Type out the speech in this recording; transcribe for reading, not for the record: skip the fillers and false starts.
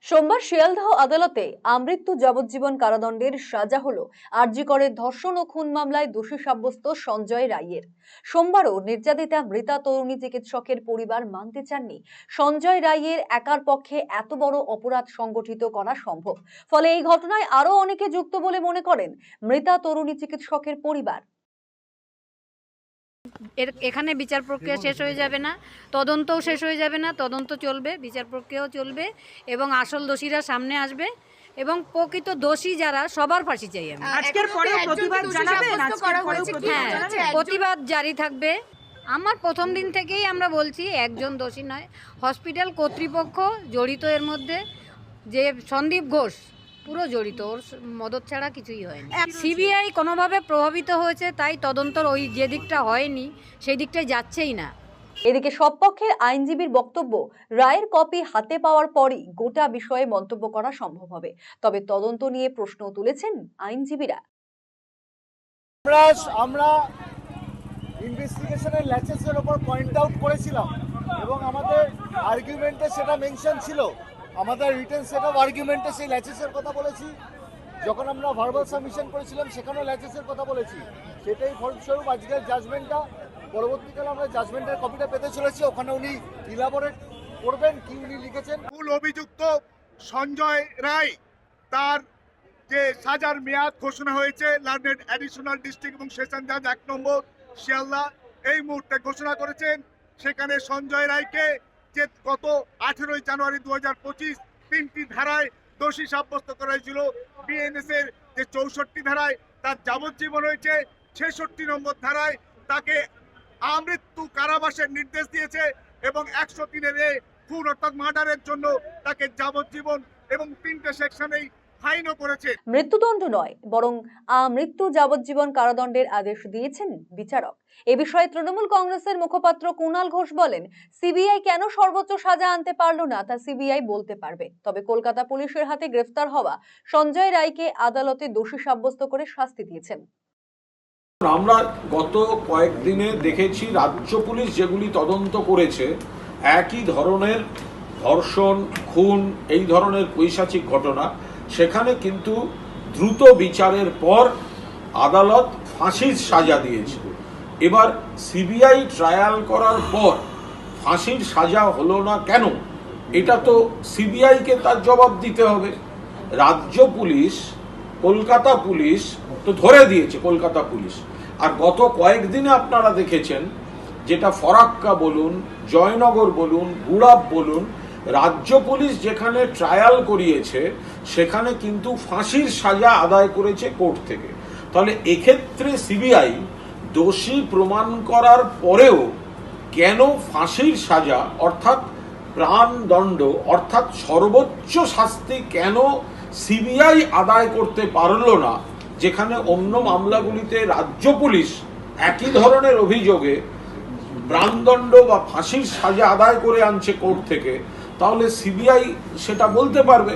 সোমবার শিয়ালদহ আদালতে আমৃত্যু যাবজ্জীবন কারাদণ্ডের সাজা হলো আরজি করের ধর্ষণ ও খুন মামলায় দোষী সাব্যস্ত সঞ্জয় রায়ের। সোমবারও নির্যাতিতা মৃতা তরুণী চিকিৎসকের পরিবার মানতে চাননি সঞ্জয় রায়ের একার পক্ষে এত বড় অপরাধ সংগঠিত করা সম্ভব। ফলে এই ঘটনায় আরো অনেকে যুক্ত বলে মনে করেন মৃতা তরুণী চিকিৎসকের পরিবার। এখানে বিচার প্রক্রিয়া শেষ হয়ে যাবে না, তদন্তও শেষ হয়ে যাবে না, তদন্ত চলবে, বিচার প্রক্রিয়াও চলবে এবং আসল দোষীরা সামনে আসবে এবং প্রকৃত দোষী যারা সবার ফাঁসি চাই আমি। আজকের পরে প্রতিবাদ জানাবেন, প্রতিবাদ জারি থাকবে। আমার প্রথম দিন থেকেই আমরা বলছি একজন দোষী নয়, হসপিটাল কর্তৃপক্ষ জড়িত এর মধ্যে। যে সন্দীপ ঘোষ পুরো জড়িত, ওর মদত ছাড়া কিছুই হয়নি। সিবিআই কোনোভাবে প্রভাবিত হয়েছে, তাই তদন্তর ওই যে দিকটা হয়নি সেই দিকটাই যাচ্ছেই না। এদিকে সব পক্ষের আইনজীবীর বক্তব্য, রায়ের কপি হাতে পাওয়ার পরই গোটা বিষয়ে মন্তব্য করা সম্ভব হবে। তবে তদন্ত নিয়ে প্রশ্ন তুলেছেন আইনজীবীরা। আমরা ইনভেস্টিগেশনের ল্যাচেসের উপর পয়েন্ট আউট করেছিলাম এবং আমাদের আর্গুমেন্টে সেটা মেনশন ছিল। আমাদের রিটেন সেট অফ আর্গুমেন্টে সেই ল্যাচেসের কথা বলেছি। যখন আমরা ভার্বাল সাবমিশন করেছিলাম সেখানেও ল্যাচেসের কথা বলেছি। সেটাই ফলস্বরূপ আজকের জাজমেন্টটা, পরবর্তীকালে আমরা জাজমেন্টের কপিটা পেতে চলেছি। ওখানে উনি ইলাবোরেট করবেন কি উনি লিখেছেন। মূল অভিযুক্ত সঞ্জয় রায়, তার যে সাজার মেয়াদ ঘোষণা হয়েছে লার্নেড অ্যাডিশনাল ডিস্ট্রিক্ট এবং সেশন জাজ 1 নম্বর শিয়ালদা এই মুহূর্তে ঘোষণা করেছেন। সেখানে সঞ্জয় রায়কে যে গত 18 জানুয়ারি 2025 3টি ধারায় দোষী সাব্যস্ত করা হয়েছিল। বিএনএস এর যে 64 ধারায় তার যাবজ্জীবন হয়েছে, 66 নম্বর ধারায় তাকে আমৃত্যু কারাবাসের নির্দেশ দিয়েছে এবং 103 খুন অর্থাৎ মার্ডারের জন্য তাকে যাবজ্জীবন এবং 3টে সেকশনেই ফাইনও করেছে। মৃত্যুদণ্ড নয়, বরং আমৃত্যু যাবজ্জীবন কারাদণ্ডের আদেশ দিয়েছেন বিচারক। এ বিষয়ে তৃণমূল কংগ্রেসের মুখপাত্র কুণাল ঘোষ বলেন, সিবিআই কেন সর্বোচ্চ সাজা আনতে পারল না তা সিবিআই বলতে পারবে। তবে কলকাতা পুলিশের হাতে গ্রেফতার হওয়া সঞ্জয় রায়কে আদালতে দোষী সাব্যস্ত করে শাস্তি দিয়েছেন। আমরা গত কয়েকদিনে দেখেছি রাজ্য পুলিশ যেগুলি তদন্ত করেছে, একই ধরনের ধর্ষণ, খুন, এই ধরনের পৈশাচিক ঘটনা, সেখানে কিন্তু দ্রুত বিচারের পর আদালত ফাঁসির সাজা দিয়েছে। এবার সিবিআই ট্রায়াল করার পর ফাঁসির সাজা হলো না কেন, এটা তো সিবিআইকে তার জবাব দিতে হবে। রাজ্য পুলিশ, কলকাতা পুলিশ তো ধরে দিয়েছে, কলকাতা পুলিশ। আর গত কয়েকদিনে আপনারা দেখেছেন, যেটা ফরাক্কা বলুন, জয়নগর বলুন, গুড়াব বলুন, রাজ্য পুলিশ যেখানে ট্রায়াল করিয়েছে সেখানে কিন্তু ফাঁসির সাজা আদায় করেছে কোর্ট থেকে। তাহলে এক্ষেত্রে সিবিআই দোষী প্রমাণ করার পরেও কেন ফাঁসির সাজা অর্থাৎ প্রাণদণ্ড অর্থাৎ সর্বোচ্চ শাস্তি কেন সিবিআই আদায় করতে পারল না, যেখানে অন্য মামলাগুলিতে রাজ্য পুলিশ একই ধরনের অভিযোগে প্রাণদণ্ড বা ফাঁসির সাজা আদায় করে আনছে কোর্ট থেকে, তাহলে সিবিআই সেটা বলতে পারবে।